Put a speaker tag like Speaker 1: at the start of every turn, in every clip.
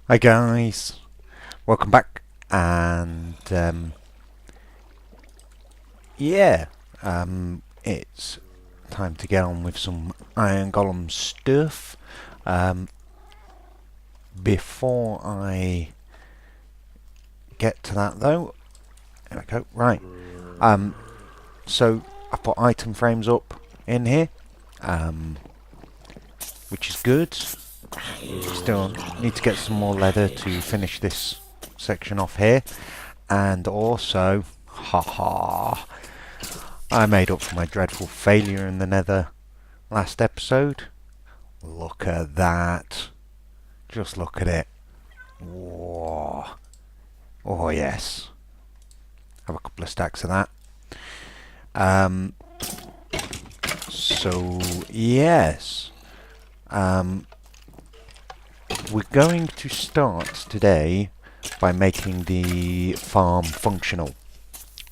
Speaker 1: Hi guys, welcome back, and yeah, it's time to get on with some Iron Golem stuff. Um, Before I get to that though, there we go. Right, so I put item frames up in here, um, which is good. Still need to get some more leather to finish this section off here, and also, haha. I made up for my dreadful failure in the nether last episode. Look at that. Just look at it. Whoa. Oh yes. Have a couple of stacks of that. Um, so yes. We're going to start today by making the farm functional.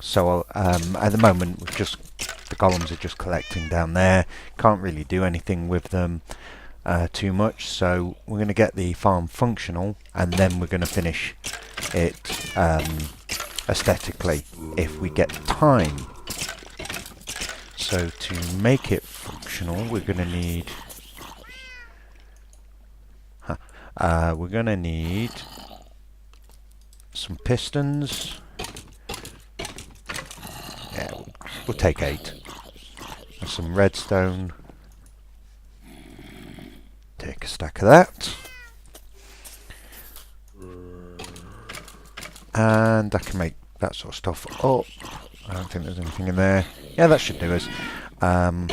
Speaker 1: So at the moment the golems are just collecting down there. Can't really do anything with them too much, so we're going to get the farm functional, and then we're going to finish it aesthetically if we get time. So to make it functional, we're going to need some pistons. Yeah, we'll take 8. And some redstone. Take a stack of that. And I can make that sort of stuff up. I don't think there's anything in there. Yeah, that should do us. And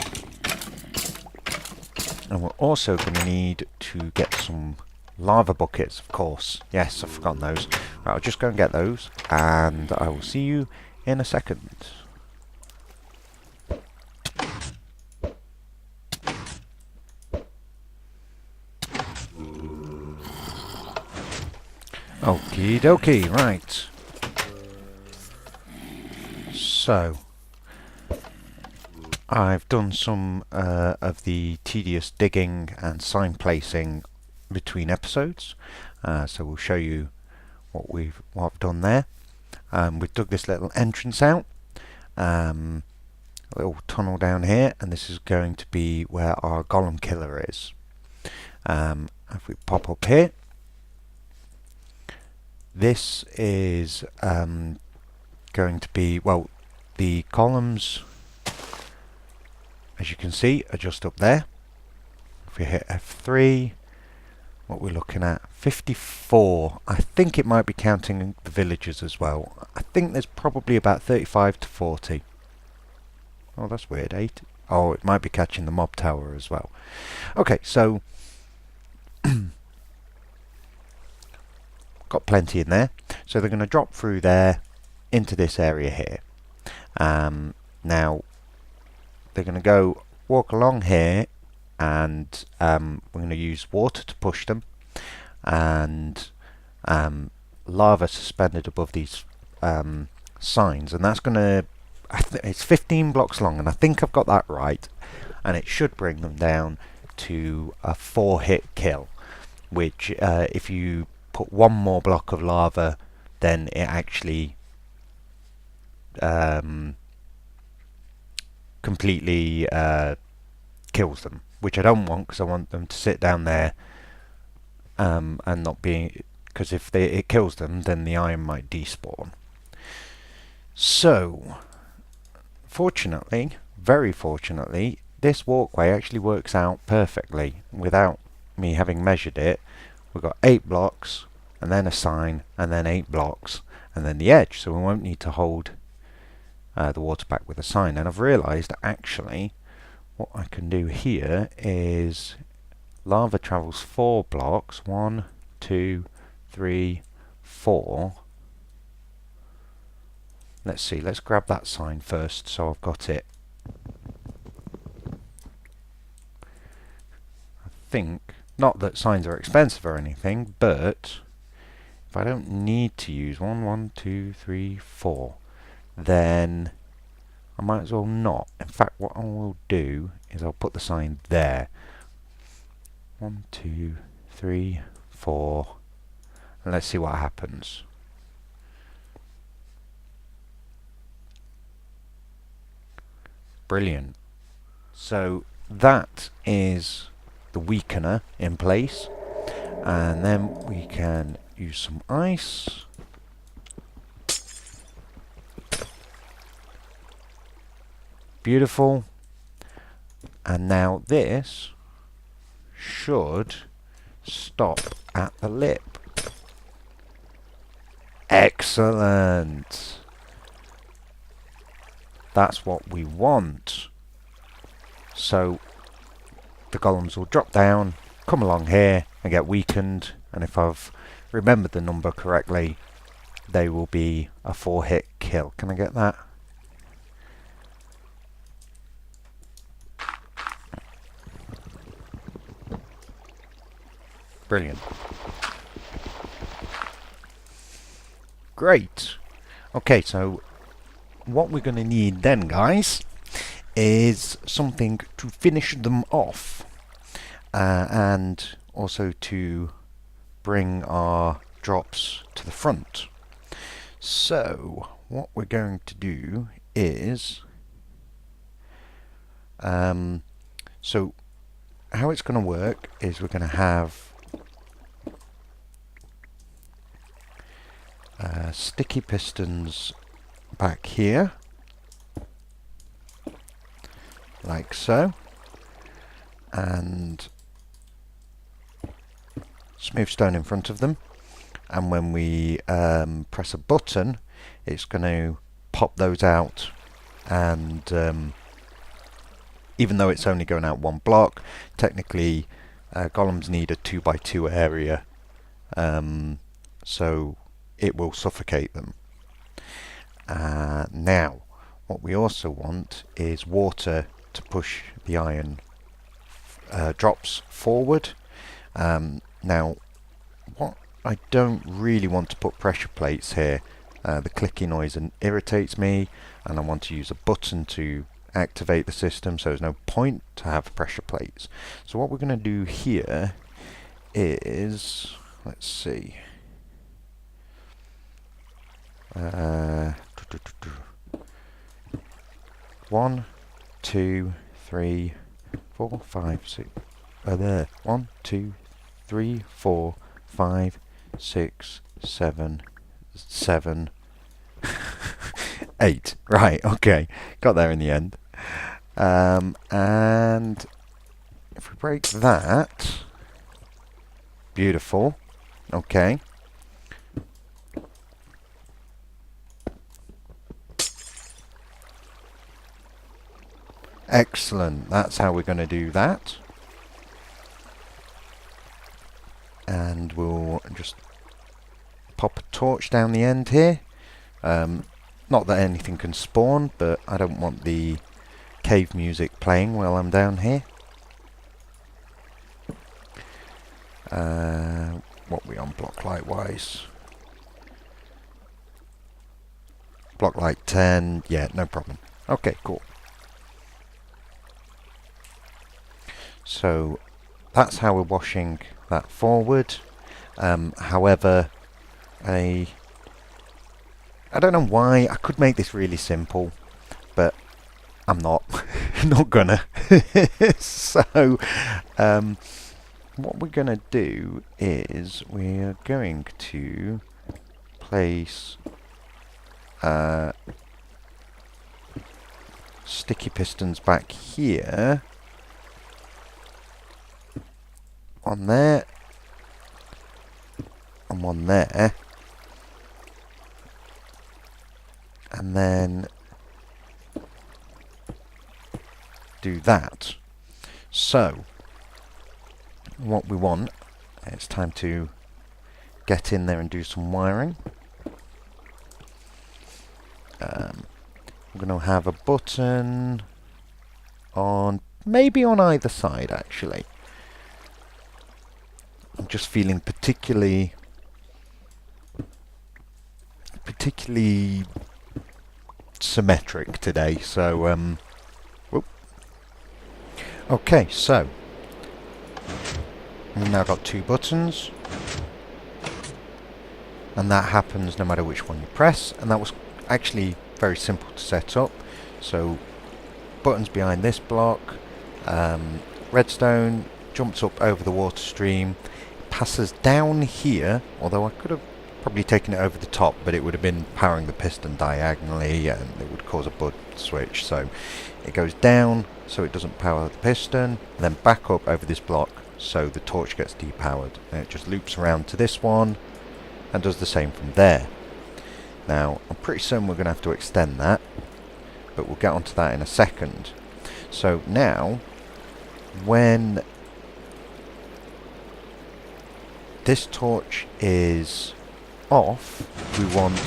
Speaker 1: we're also going to need to get some lava buckets, of course. Yes, I've forgotten those. Right, I'll just go and get those, and I will see you in a second. Okie dokie, right. So, I've done some of the tedious digging and sign placing between episodes. So we'll show you what I've done there. We've dug this little entrance out, a little tunnel down here, and this is going to be where our golem killer is. If we pop up here, this is going to be, well, the columns, as you can see, are just up there. If we hit F3, what we're looking at, 54. I think it might be counting the villagers as well. I think there's probably about 35 to 40. Oh, that's weird. 8. Oh, it might be catching the mob tower as well. Okay, so got plenty in there. So they're going to drop through there into this area here. Now they're going to go walk along here, and we're going to use water to push them, and lava suspended above these signs, and that's going to, it's 15 blocks long, and I think I've got that right, and it should bring them down to a 4-hit kill, which if you put one more block of lava, then it actually completely kills them, which I don't want, because I want them to sit down there and not be, because if it kills them, then the iron might despawn. So fortunately, very fortunately, this walkway actually works out perfectly without me having measured it. We've got 8 blocks, and then a sign, and then 8 blocks, and then the edge, so we won't need to hold the water back with a sign. And I've realised actually what I can do here is lava travels 4 blocks. 1, 2, 3, 4. Let's see, let's grab that sign first so I've got it. I think, not that signs are expensive or anything, but if I don't need to use 1, 2, 3, 4, then I might as well not. In fact, what I will do is I'll put the sign there. 1, 2, 3, 4. and let's see what happens. Brilliant. So that is the weakener in place, and then we can use some ice. Beautiful. And now this should stop at the lip. Excellent. That's what we want. So the golems will drop down, come along here and get weakened, and if I've remembered the number correctly, they will be a 4-hit kill. Can I get that? Brilliant. Great. Okay, so what we're going to need then, guys, is something to finish them off, and also to bring our drops to the front. So what we're going to do is, so how it's going to work is we're going to have sticky pistons back here, like so, and smooth stone in front of them, and when we press a button, it's going to pop those out, and even though it's only going out one block, technically golems need a 2x2 area, so it will suffocate them. Now, what we also want is water to push the iron drops forward. Now, what I don't really want to put pressure plates here. The clicking noise irritates me, and I want to use a button to activate the system, so there's no point to have pressure plates. So what we're going to do here is, let's see, 1, 2, 3, 4, 5, 6. There. 1, 2, 3, 4, 5, 6, 7, 7, 8. Right. Okay. Got there in the end. And if we break that, beautiful. Okay. Excellent. That's how we're going to do that. And we'll just pop a torch down the end here. Not that anything can spawn, but I don't want the cave music playing while I'm down here. What are we on block light wise? Block light 10. Yeah, no problem. Okay, cool. So that's how we're washing that forward. However, I don't know why. I could make this really simple, but I'm not. Not gonna. So what we're gonna do is we're going to place sticky pistons back here, on there, and one there, and then do that. So what we want, it's time to get in there and do some wiring. I'm going to have a button on, maybe on either side actually. I'm just feeling particularly symmetric today, so whoop. Okay, so we've now got two buttons. and that happens no matter which one you press, and that was actually very simple to set up. So buttons behind this block, redstone jumps up over the water stream, passes down here, although I could have probably taken it over the top, but it would have been powering the piston diagonally and it would cause a bud switch. So it goes down so it doesn't power the piston, and then back up over this block so the torch gets depowered, and it just loops around to this one and does the same from there. Now I'm pretty certain we're going to have to extend that, but we'll get onto that in a second. So now when this torch is off, we want...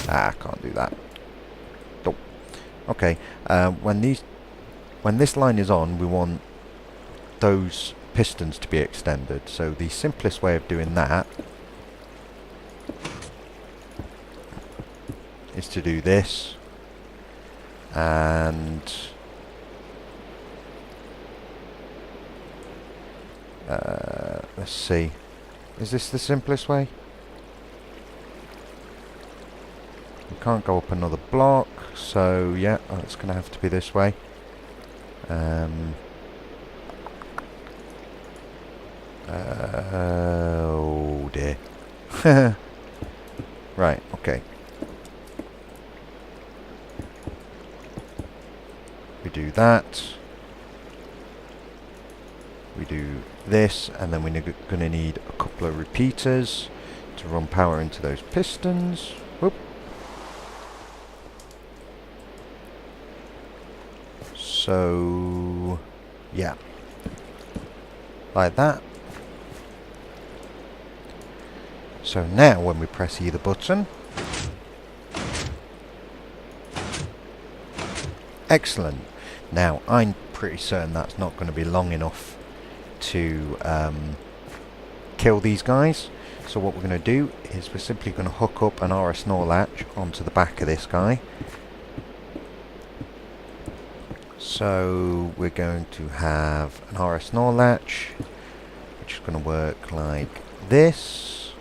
Speaker 1: I can't do that. Oh. Okay, when this line is on, we want those pistons to be extended. So the simplest way of doing that is to do this, and let's see, is this the simplest way? We can't go up another block, so yeah, it's going to have to be this way. Oh dear. Right, okay. We do that. We do this, and then we're going to need a couple of repeaters to run power into those pistons. Whoop. So, yeah. Like that. So now when we press either button, excellent. Now I'm pretty certain that's not going to be long enough to kill these guys. So what we're going to do is we're simply going to hook up an RS NOR latch onto the back of this guy. So we're going to have an RS NOR latch, which is going to work like this.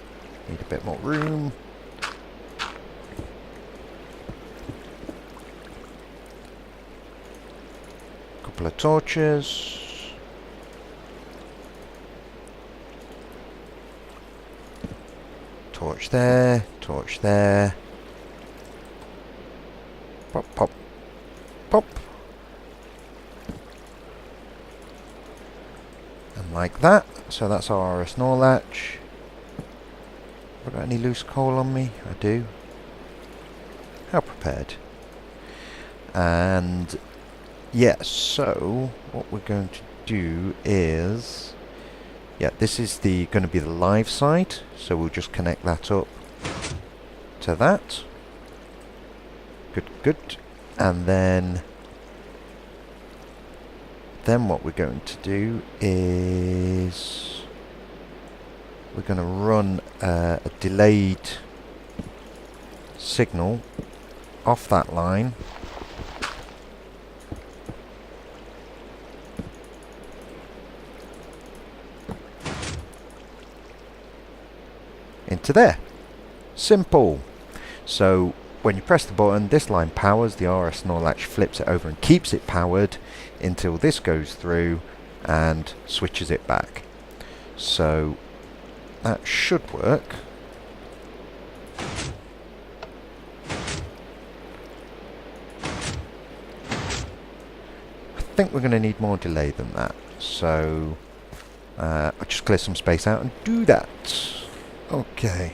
Speaker 1: Need a bit more room. Couple of torches. Torch there, torch there. Pop, pop, pop. And like that. So that's our RS NOR latch. Have I got any loose coal on me? I do. How prepared. And yeah, so what we're going to do is, yeah, this is going to be the live side, so we'll just connect that up to that. Good, good. And then what we're going to do is we're going to run a delayed signal off that line into there. Simple. So when you press the button, this line powers, the RS NOR latch flips it over and keeps it powered until this goes through and switches it back. So that should work. I think we're going to need more delay than that. So I'll just clear some space out and do that. Okay.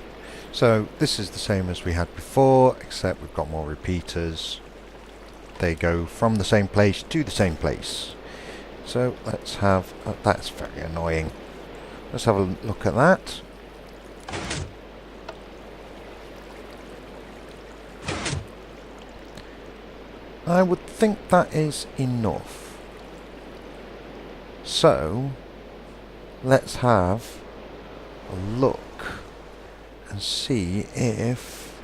Speaker 1: So this is the same as we had before, except we've got more repeaters. They go from the same place to the same place. So let's have... that's very annoying. Let's have a look at that. I would think that is enough. So let's have a look and see if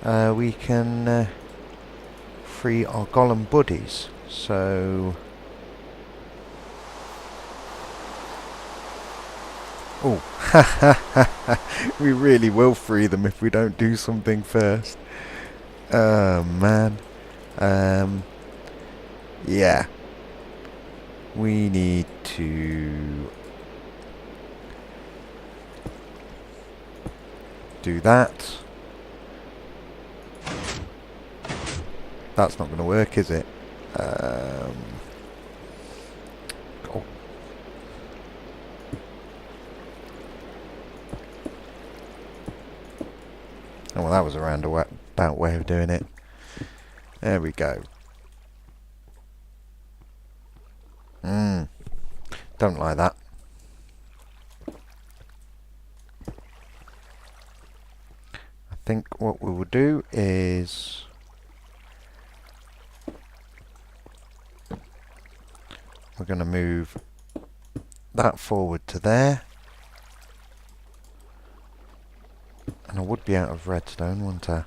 Speaker 1: we can free our golem buddies. So Oh, we really will free them if we don't do something first. Oh man. Yeah. We need to do that. That's not going to work, is it? Oh. Oh, well, that was a roundabout way of doing it. There we go. Don't like that. I think what we will do is we're going to move that forward to there. And I would be out of redstone, wouldn't I?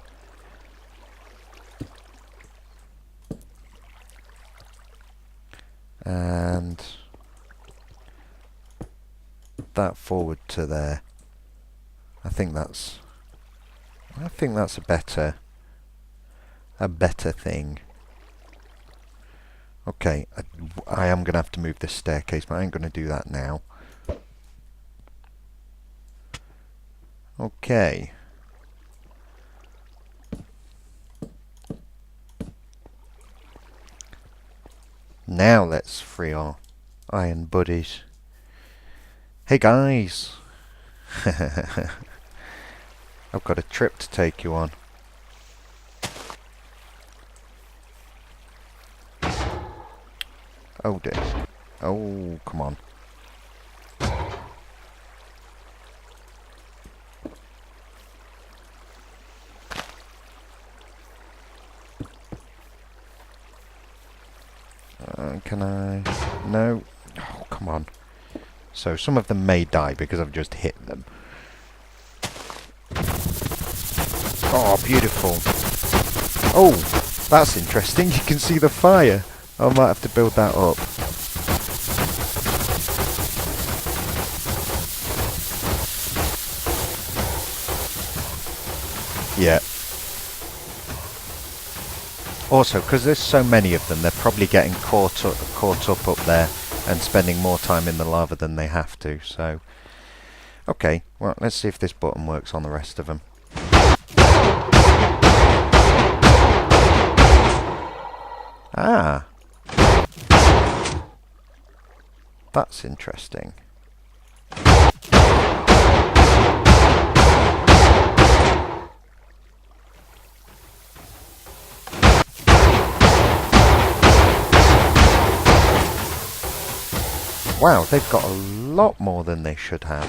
Speaker 1: And that forward to there. I think that's a better thing. Okay, I am going to have to move this staircase, but I ain't going to do that now. Okay. Now let's free our iron buddies. Hey guys! I've got a trip to take you on. Oh dear. Oh, come on. Can I? No. Oh, come on. So some of them may die because I've just hit them. Oh, beautiful. Oh, that's interesting. You can see the fire. I might have to build that up. Yeah. Also, because there's so many of them, they're probably getting caught up there and spending more time in the lava than they have to, so... Okay, well, let's see if this button works on the rest of them. Ah! That's interesting. Wow, they've got a lot more than they should have.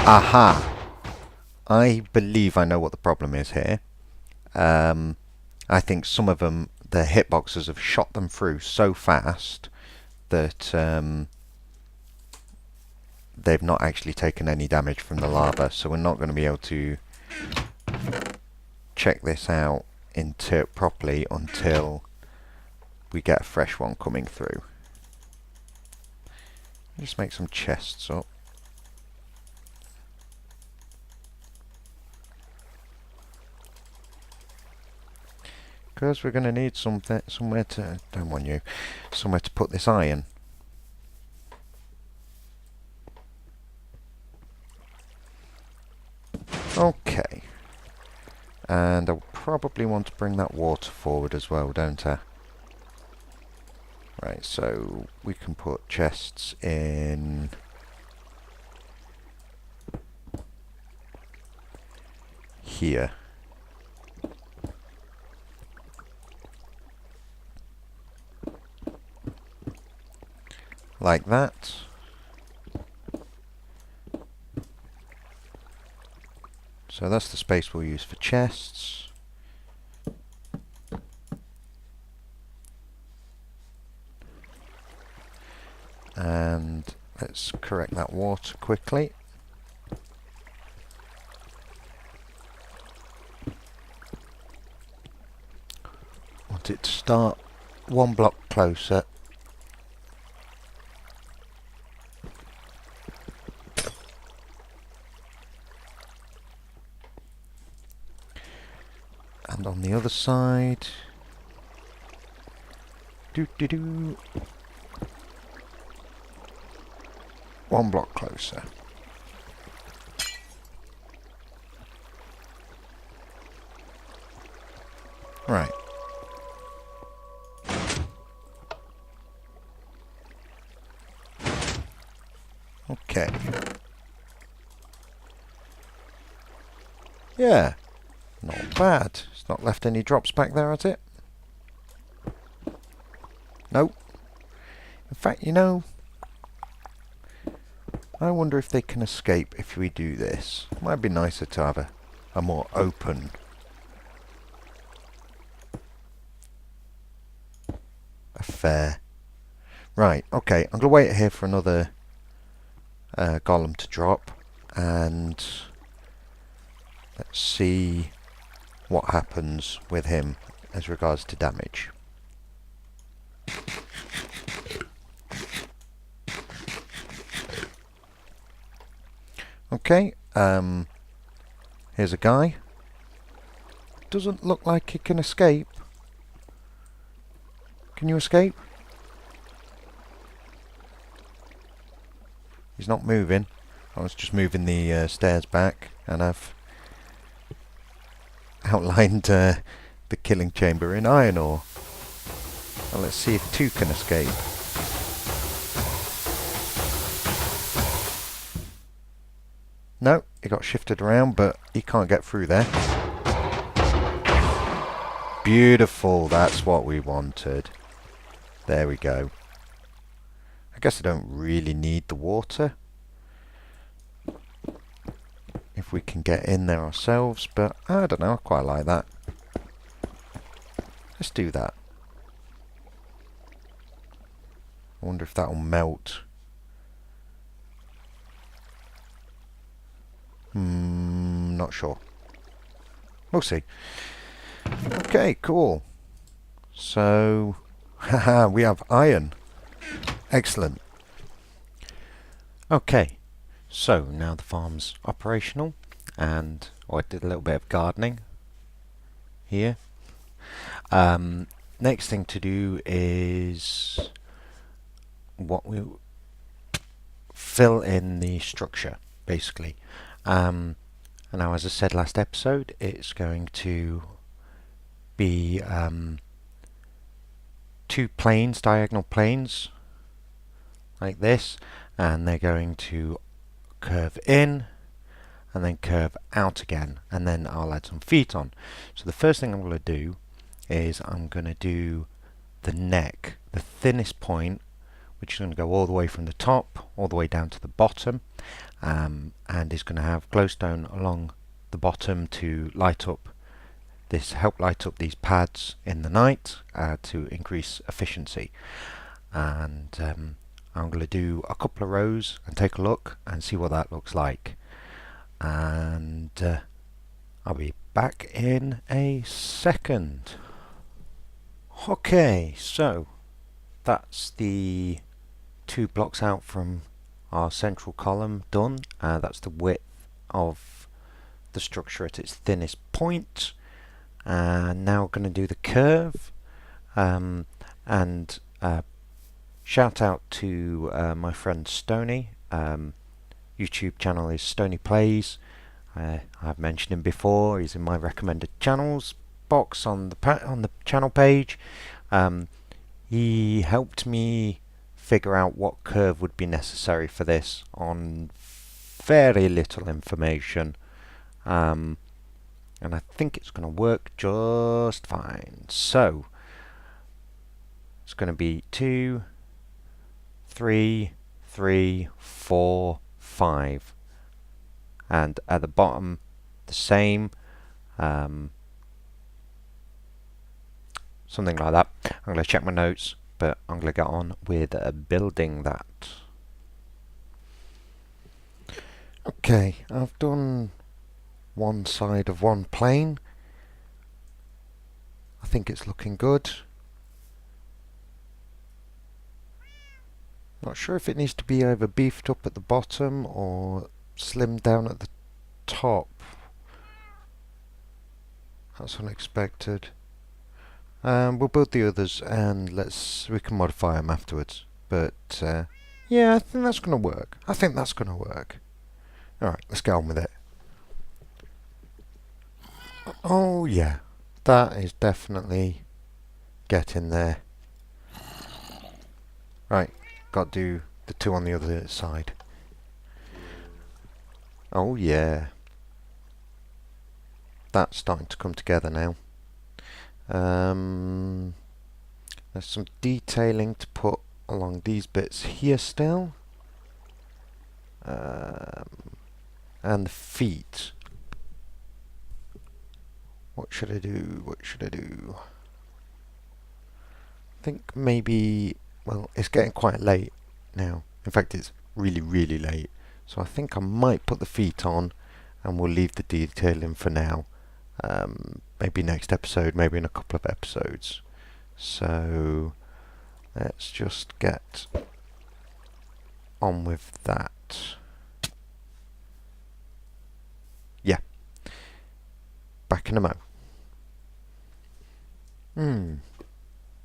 Speaker 1: Aha! I believe I know what the problem is here. I think some of them, their hitboxes have shot them through so fast that they've not actually taken any damage from the lava, so we're not going to be able to check this out properly until we get a fresh one coming through. Just make some chests up. Because we're going to need somewhere to put this iron. Okay. And I'll probably want to bring that water forward as well, don't I? Right, so we can put chests in here. Like that. So that's the space we'll use for chests. And let's correct that water quickly. Want it to start one block closer. And on the other side. Doo-doo-doo. One block closer. Right. Okay. Yeah. Not bad. It's not left any drops back there, has it? Nope. In fact, you know, I wonder if they can escape if we do this. Might be nicer to have a more open affair. Right, okay, I'm going to wait here for another golem to drop, and let's see what happens with him as regards to damage. Okay, here's a guy. Doesn't look like he can escape. Can you escape? He's not moving. I was just moving the stairs back, and I've outlined the killing chamber in iron ore. Well, let's see if two can escape. No, he got shifted around, but he can't get through there. Beautiful, that's what we wanted. There we go. I guess I don't really need the water if we can get in there ourselves, but I don't know, I quite like that. Let's do that. I wonder if that'll melt. Not sure. We'll see. Okay, cool. So, haha, we have iron. Excellent. Okay, so now the farm's operational, and I did a little bit of gardening here. Next thing to do is what we fill in the structure, basically. And now, as I said last episode, it's going to be two planes, diagonal planes, like this, and they're going to curve in and then curve out again, and then I'll add some feet on. So the first thing I'm going to do is I'm going to do the neck, the thinnest point, which is going to go all the way from the top all the way down to the bottom, and is going to have glowstone along the bottom to light up this, help light up these pads in the night to increase efficiency. And I'm going to do a couple of rows and take a look and see what that looks like. And I'll be back in a second. Okay, so that's the 2 blocks out from our central column done. That's the width of the structure at its thinnest point. And now we're going to do the curve, and shout out to my friend Stony. YouTube channel is Stony Plays. I've mentioned him before. He's in my recommended channels box on the channel page. He helped me figure out what curve would be necessary for this on very little information, and I think it's going to work just fine. So it's going to be 2, 3, 3, 4, 5, and at the bottom the same, something like that. I'm going to check my notes, but I'm going to get on with building that. Okay, I've done one side of one plane. I think it's looking good. Not sure if it needs to be either beefed up at the bottom or slimmed down at the top. That's unexpected. We'll build the others and we can modify them afterwards. But yeah, I think that's going to work. Alright, let's get on with it. Oh yeah, that is definitely getting there. Right, got to do the two on the other side. Oh yeah. That's starting to come together now. There's some detailing to put along these bits here still. And the feet. What should I do? I think maybe, well, it's getting quite late now. In fact, it's really, really late. So I think I might put the feet on and we'll leave the detailing for now. Maybe next episode, maybe in a couple of episodes. So let's just get on with that. Yeah. Back in a mo.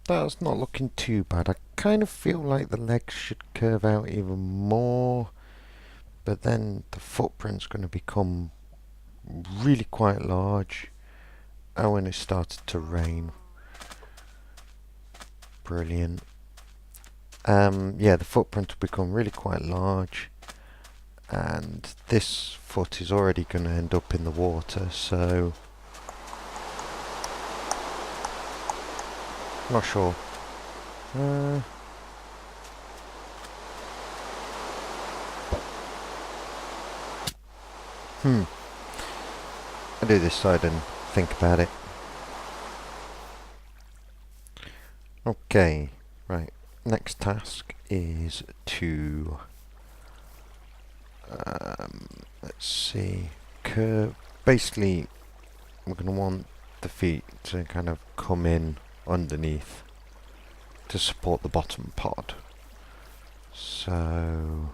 Speaker 1: That's not looking too bad. I kind of feel like the legs should curve out even more, but then the footprint's going to become really quite large. Oh, when it started to rain. Brilliant. Yeah, the footprint will become really quite large, and this foot is already going to end up in the water, so not sure. I'll do this side and think about it. Okay, right. Next task is to let's see, curve. Basically, we're going to want the feet to kind of come in underneath to support the bottom pod. So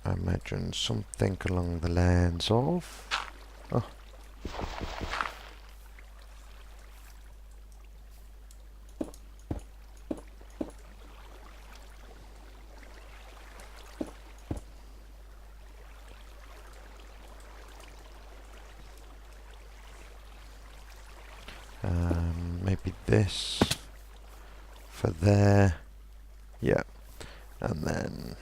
Speaker 1: I imagine something along the lines of maybe this for there. Yeah, and then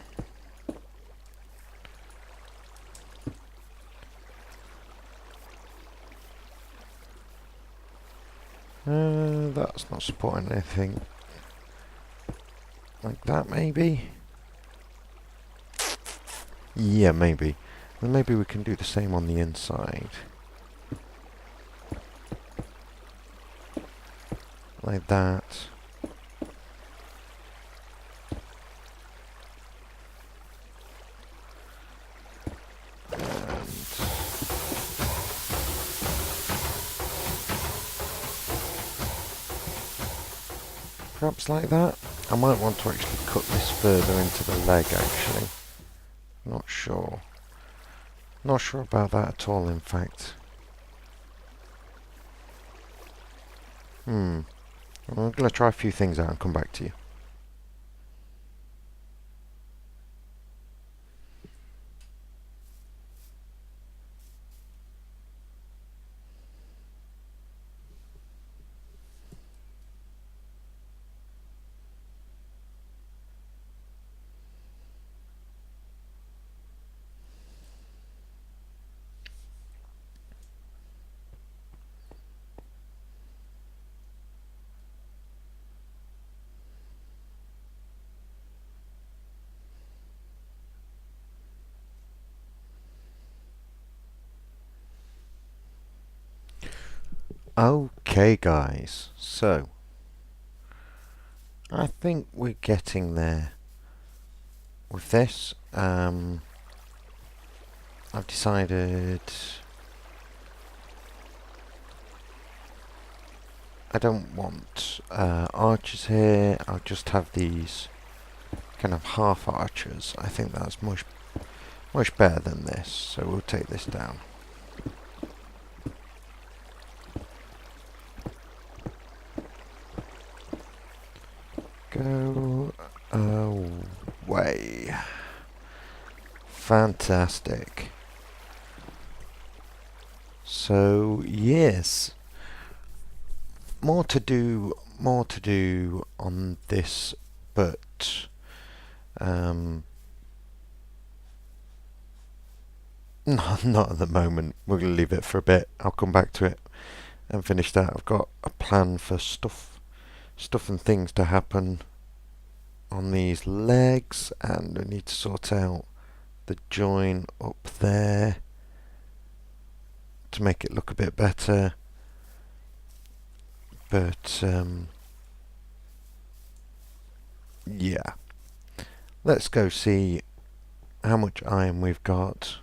Speaker 1: that's not supporting anything. Like that, maybe? Yeah, maybe. Then maybe we can do the same on the inside. Like that. Perhaps like that. I might want to actually cut this further into the leg, actually. Not sure. Not sure about that at all, in fact. I'm going to try a few things out and come back to you. Okay, guys. So, I think we're getting there with this. I've decided I don't want archers here. I'll just have these kind of half archers. I think that's much better than this. So we'll take this down. Go away. Fantastic. So yes, more to do on this, but not at the moment. We're going to leave it for a bit. I'll come back to it and finish that. I've got a plan for stuff and things to happen on these legs, and we need to sort out the join up there to make it look a bit better. But yeah, let's go see how much iron we've got.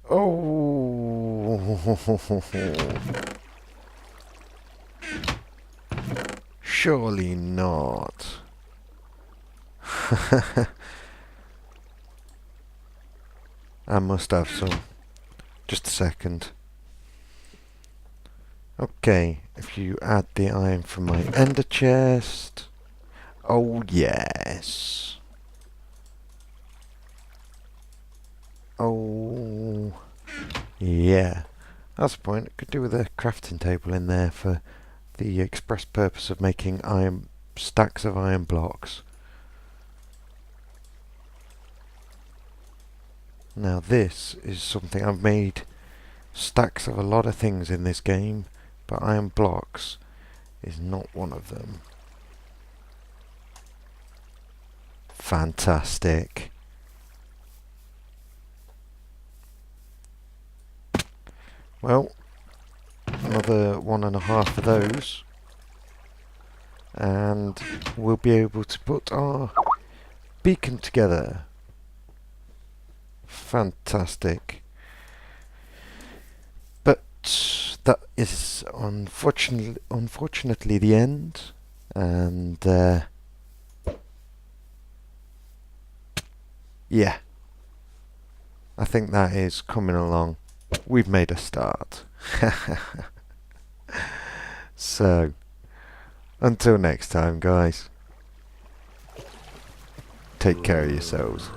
Speaker 1: Oh, surely not. I must have some. Just a second. Okay, if you add the iron from my ender chest. Oh yes. Oh yeah. That's the point. I could do with a crafting table in there for the express purpose of making iron stacks of iron blocks. Now this is something I've made stacks of a lot of things in this game, but iron blocks is not one of them. Fantastic. Well, another 1.5 of those, and we'll be able to put our beacon together. Fantastic. But that is unfortunately the end, and yeah, I think that is coming along. We've made a start. So, until next time, guys, take care of yourselves.